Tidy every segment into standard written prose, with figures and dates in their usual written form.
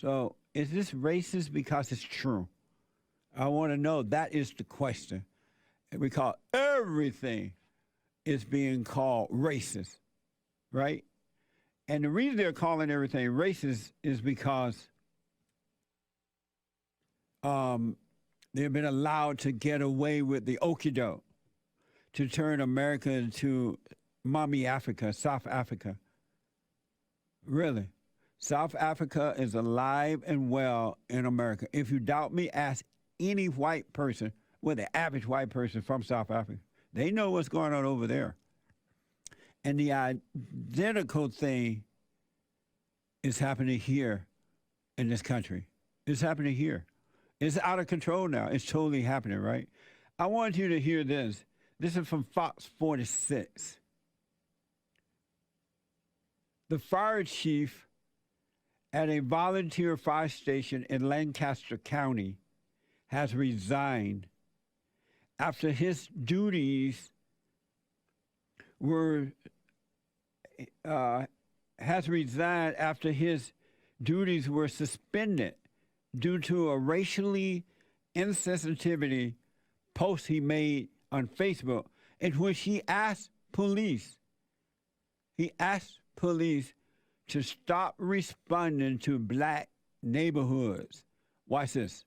So is this racist because it's true? I want to know. That is the question. And we call everything is being called racist, right? And the reason they're calling everything racist is because they've been allowed to get away with the okie doke to turn America into mommy Africa, South Africa. Really. South Africa is alive and well in America. If you doubt me, ask any white person, well, the average white person from South Africa. They know what's going on over there. And the identical thing is happening here in this country. It's happening here. It's out of control now. It's totally happening, right? I want you to hear this. This is from Fox 46. The fire chief at a volunteer fire station in Lancaster County has resigned after his duties were suspended due to a racially insensitivity post he made on Facebook in which he asked police to stop responding to black neighborhoods. Watch this.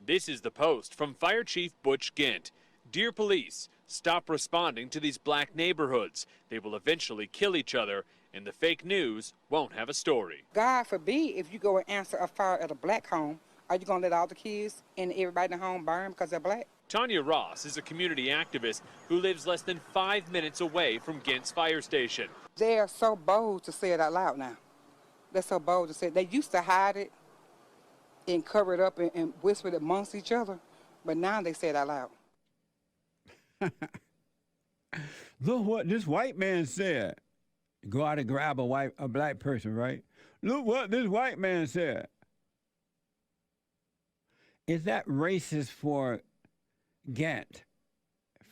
This is the post from Fire Chief Butch Gint. Dear police, stop responding to these black neighborhoods. They will eventually kill each other, and the fake news won't have a story. God forbid if you go and answer a fire at a black home, are you going to let all the kids and everybody in the home burn because they're black? Tanya Ross is a community activist who lives less than 5 minutes away from Gint's fire station. They are so bold to say it out loud now. They're so bold to say it. They used to hide it and cover it up and whisper it amongst each other, but now they say it out loud. Look what this white man said. Go out and grab a black person, right? Look what this white man said. Is that racist for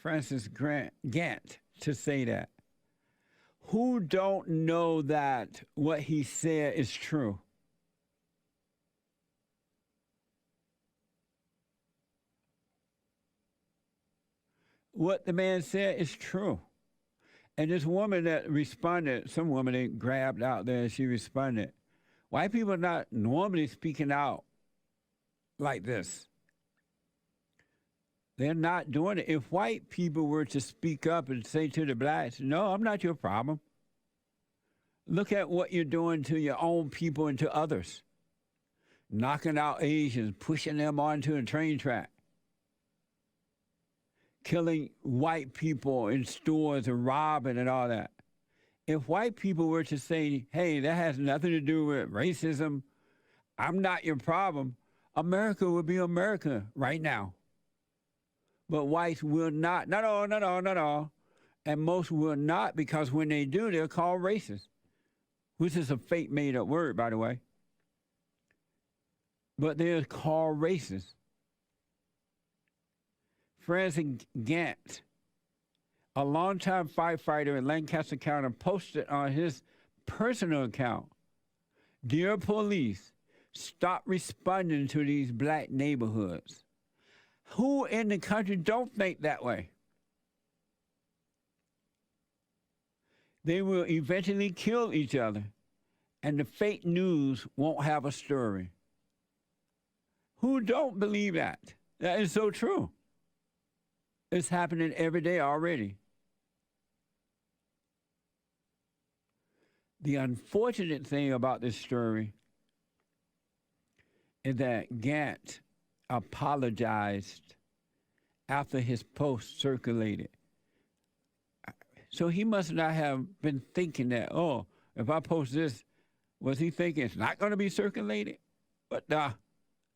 Francis Gant, to say that? Who don't know that what he said is true? What the man said is true. And this woman that responded, some woman they grabbed out there and she responded. White people are not normally speaking out like this. They're not doing it. If white people were to speak up and say to the blacks, no, I'm not your problem. Look at what you're doing to your own people and to others. Knocking out Asians, pushing them onto a train track. Killing white people in stores and robbing and all that. If white people were to say, hey, that has nothing to do with racism, I'm not your problem, America would be America right now. But whites will not. Not all. And most will not, because when they do, they're called racist, which is a fake made-up word, by the way. But they're called racist. Francis Gant, a longtime firefighter in Lancaster County, posted on his personal account, "Dear police, stop responding to these black neighborhoods." Who in the country don't think that way? They will eventually kill each other, and the fake news won't have a story. Who don't believe that? That is so true. It's happening every day already. The unfortunate thing about this story is that Gant apologized after his post circulated. So he must not have been thinking that, oh, if I post this, was he thinking it's not going to be circulated? But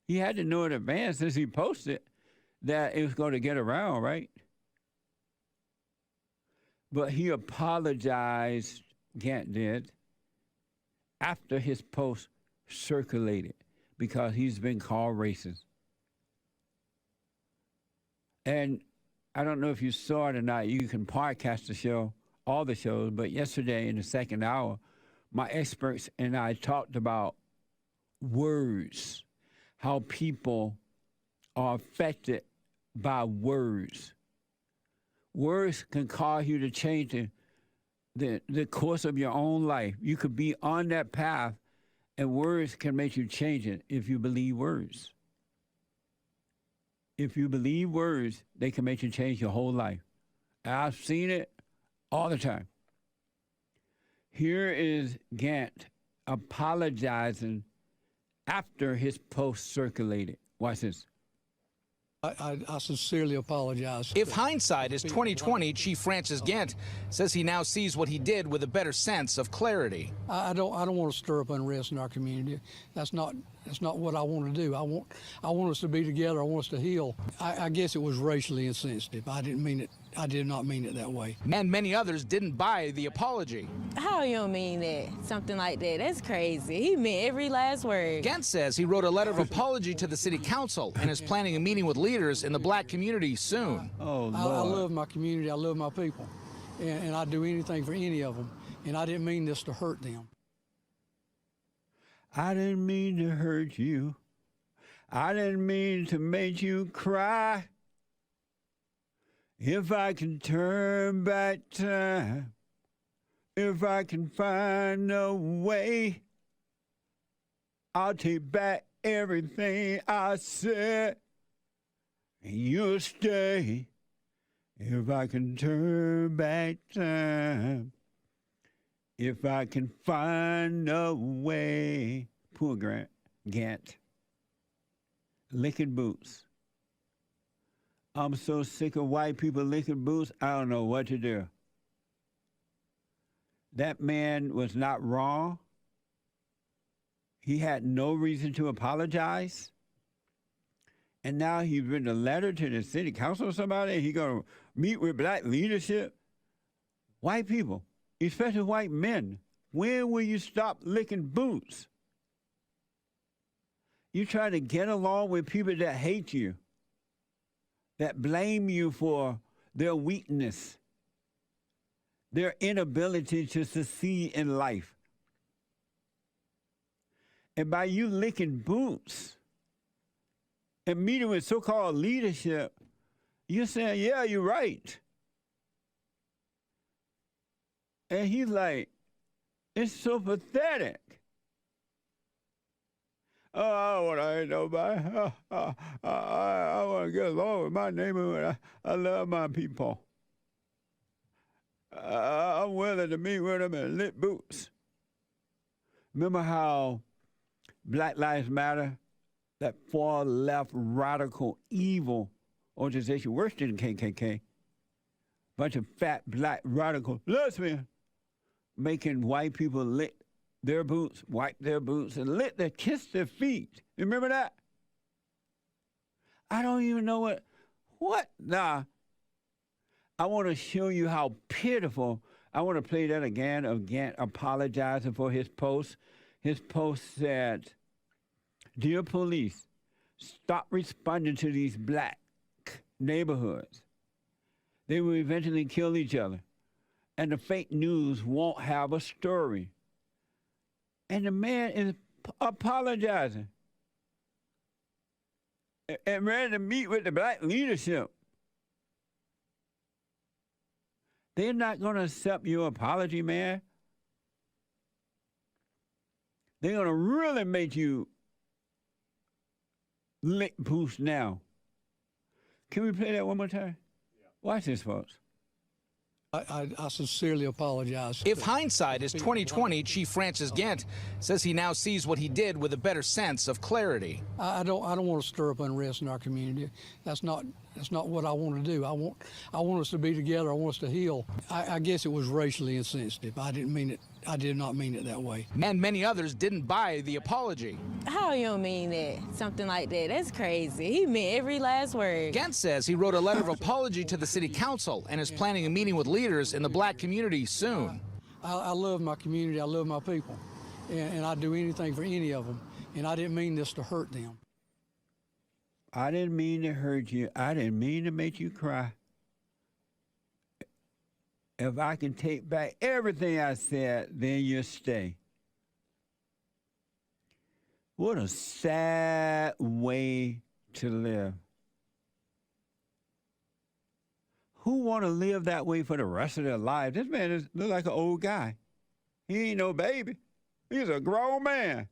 he had to know in advance since he posted that it was going to get around, right? But he apologized, Gant did, after his post circulated because he's been called racist. And I don't know if you saw it or not. You can podcast the show, all the shows, but yesterday in the second hour, my experts and I talked about words, how people are affected by words. Words can cause you to change the course of your own life. You could be on that path, and words can make you change it if you believe words. If you believe words, they can make you change your whole life. I've seen it all the time. Here is Gant apologizing after his post circulated. Watch this. I sincerely apologize. If hindsight is 2020, Chief Francis Gant says he now sees what he did with a better sense of clarity. I don't want to stir up unrest in our community. That's not what I want to do. I want us to be together. I want us to heal. I guess it was racially insensitive. I didn't mean it. I did not mean it that way. And many others didn't buy the apology. How you don't mean that? Something like that. That's crazy. He meant every last word. Gant says he wrote a letter of apology to the city council and is planning a meeting with leaders in the black community soon. Oh, Lord. I love my community. I love my people. And I'd do anything for any of them. And I didn't mean this to hurt them. I didn't mean to hurt you. I didn't mean to make you cry. If I can turn back time, if I can find a way, I'll take back everything I said, and you'll stay. If I can turn back time, if I can find a way. Poor Gant. Licking boots. I'm so sick of white people licking boots, I don't know what to do. That man was not wrong. He had no reason to apologize. And now he's written a letter to the city council or somebody, and he's going to meet with black leadership. White people, especially white men, when will you stop licking boots? You try to get along with people that hate you, that blame you for their weakness, their inability to succeed in life. And by you licking boots and meeting with so-called leadership, you're saying, yeah, you're right. And he's like, it's so pathetic. Oh, I don't want to hate nobody. I want to get along with my neighborhood. I love my people. I'm willing to meet with them and lick boots. Remember how Black Lives Matter, that far left radical evil organization, worse than KKK, bunch of fat black radical lesbians making white people lick their boots, wipe their boots, and kiss their feet. You remember that? I don't even know what? Nah. I want to show you how pitiful. I want to play that again of Gant apologizing for his post. His post said, "Dear police, stop responding to these black neighborhoods. They will eventually kill each other, and the fake news won't have a story." And the man is apologizing and ready to meet with the black leadership. They're not going to accept your apology, man. They're going to really make you lick boots now. Can we play that one more time? Yeah. Watch this, folks. I sincerely apologize. If hindsight is 2020, Chief Francis Gant says he now sees what he did with a better sense of clarity. I don't want to stir up unrest in our community. That's not what I want to do. I want us to be together. I want us to heal. I guess it was racially insensitive. I didn't mean it. I did not mean it that way. And many others didn't buy the apology. How you don't mean that? Something like that. That's crazy. He meant every last word. Gant says he wrote a letter of apology to the city council and is planning a meeting with leaders in the black community soon. I love my community. I love my people. And I'd do anything for any of them. And I didn't mean this to hurt them. I didn't mean to hurt you. I didn't mean to make you cry. If I can take back everything I said, then you'll stay. What a sad way to live. Who want to live that way for the rest of their life? This man look like an old guy. He ain't no baby. He's a grown man.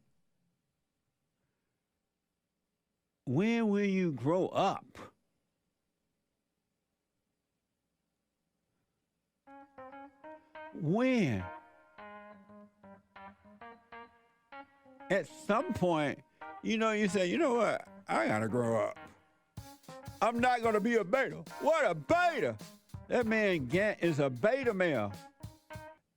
When will you grow up? When? At some point, you say, you know what? I gotta grow up. I'm not gonna be a beta. What a beta! That man Gant is a beta male.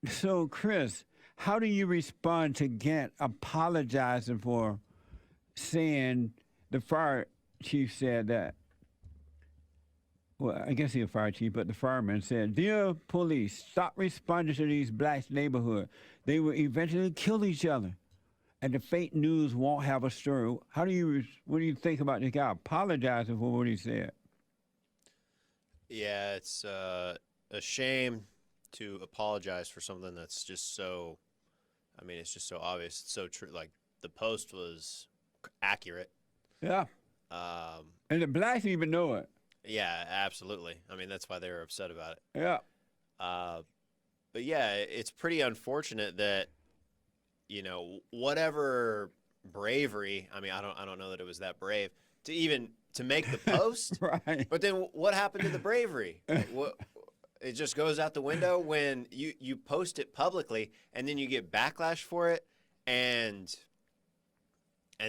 So, Chris, how do you respond to Gant apologizing for saying the fire chief said that? Well, I guess he's a fire chief, but the fireman said, "Dear police, stop responding to these blacks' neighborhood. They will eventually kill each other, and the fake news won't have a story." What do you think about this guy apologizing for what he said? Yeah, it's a shame to apologize for something that's just so, I mean, it's just so obvious. It's so true. Like, the post was accurate. Yeah. And the blacks even know it. Yeah, absolutely. I mean, that's why they were upset about it. Yeah. But yeah, it's pretty unfortunate that, whatever bravery, I mean, I don't know that it was that brave to make the post. Right. But then what happened to the bravery? It just goes out the window when you post it publicly and then you get backlash for it and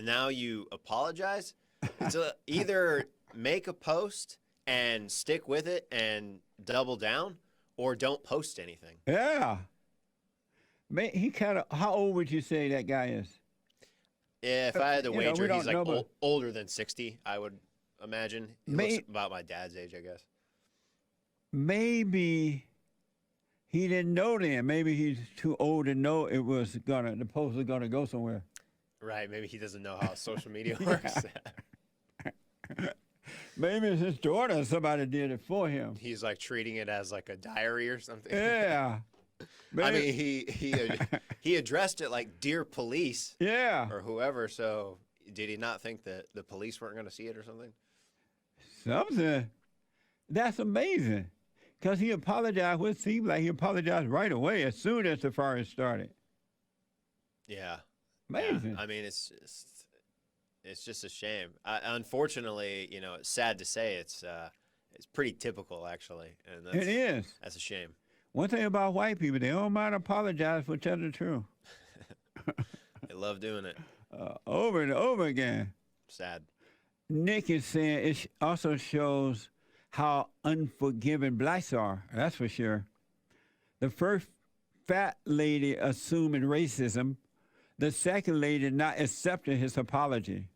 now you apologize. It's either make a post and stick with it and double down, or don't post anything. Yeah. Man, how old would you say that guy is? If I had to wager, we don't he's like know, older than 60, I would imagine. He looks about my dad's age, I guess. Maybe he didn't know then. Maybe he's too old to know the post was gonna go somewhere. Right. Maybe he doesn't know how social media works. Maybe it's his daughter or somebody did it for him. He's like treating it as like a diary or something. Yeah. I mean, he addressed it like "Dear Police," yeah, or whoever. So did he not think that the police weren't going to see it or something? Something. That's amazing. Because he apologized. Well, it seemed like he apologized right away as soon as the fire started. Yeah. Amazing. Yeah. I mean, it's just a shame. Unfortunately, it's sad to say it's pretty typical, actually. And It is. That's a shame. One thing about white people, they don't mind apologizing for telling the truth. They love doing it. Over and over again. Sad. Nick is saying it also shows how unforgiving blacks are. That's for sure. The first fat lady assuming racism, the second lady not accepting his apology.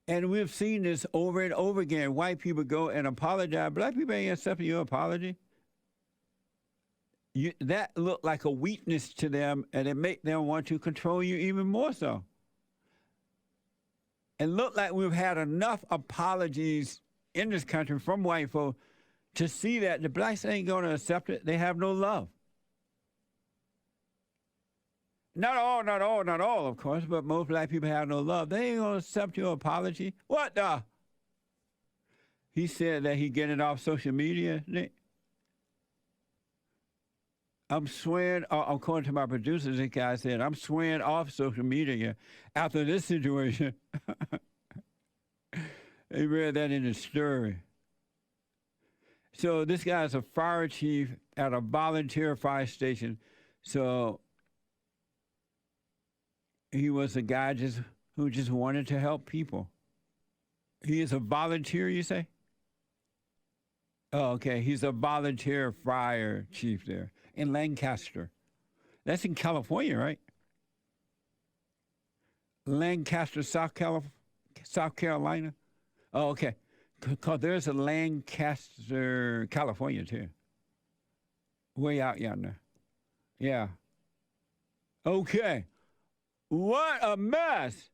And we've seen this over and over again. White people go and apologize. Black people ain't accepting your apology. That looked like a weakness to them, and it made them want to control you even more so. And look like we've had enough apologies in this country from white folk to see that the blacks ain't going to accept it. They have no love. Not all, of course, but most black people have no love. They ain't going to accept your apology. What the? He said that he get it off social media, Nick. I'm swearing, according to my producers, this guy said, I'm swearing off social media after this situation. They read that in the story. So this guy's a fire chief at a volunteer fire station. So he was a guy who just wanted to help people. He is a volunteer, you say? Oh, okay. He's a volunteer fire chief there in Lancaster. That's in California, right? Lancaster, South Carolina. Oh, okay. Because there's a Lancaster, California, too. Way out yonder. Yeah. Okay. What a mess.